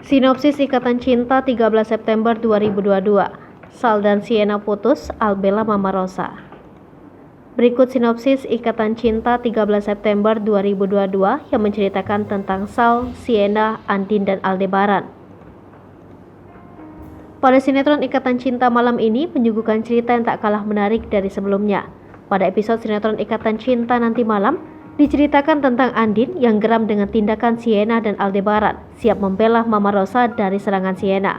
Sinopsis Ikatan Cinta 13 September 2022. Sal dan Sienna putus, Al bela Mama Rosa. Berikut sinopsis Ikatan Cinta 13 September 2022 yang menceritakan tentang Sal, Sienna, Andin, dan Aldebaran. Pada sinetron Ikatan Cinta malam ini menyuguhkan cerita yang tak kalah menarik dari sebelumnya. Pada episode sinetron Ikatan Cinta nanti malam, diceritakan tentang Andin yang geram dengan tindakan Sienna dan Aldebaran, siap membela Mama Rosa dari serangan Sienna.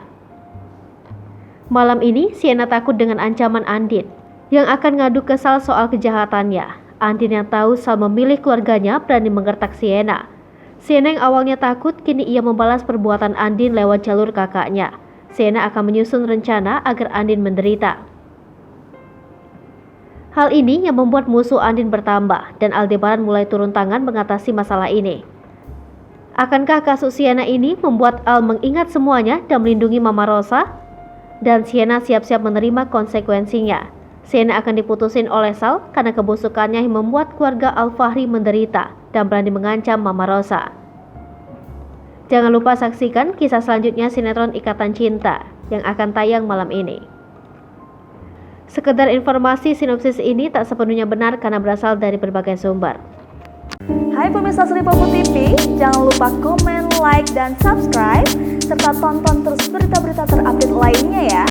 Malam ini, Sienna takut dengan ancaman Andin, yang akan ngadu ke Sal soal kejahatannya. Andin yang tahu Sal memilih keluarganya berani menggertak Sienna. Sienna yang awalnya takut, kini ia membalas perbuatan Andin lewat jalur kakaknya. Sienna akan menyusun rencana agar Andin menderita. Hal ini yang membuat musuh Andin bertambah dan Aldebaran mulai turun tangan mengatasi masalah ini. Akankah kasus Sienna ini membuat Al mengingat semuanya dan melindungi Mama Rosa? Dan Sienna siap-siap menerima konsekuensinya. Sienna akan diputusin oleh Sal karena kebusukannya yang membuat keluarga Al-Fahri menderita dan berani mengancam Mama Rosa. Jangan lupa saksikan kisah selanjutnya sinetron Ikatan Cinta yang akan tayang malam ini. Sekedar informasi, sinopsis ini tak sepenuhnya benar karena berasal dari berbagai sumber. Hai pemirsa Sri Popo TV, jangan lupa komen, like, dan subscribe, serta tonton terus berita-berita terupdate lainnya ya.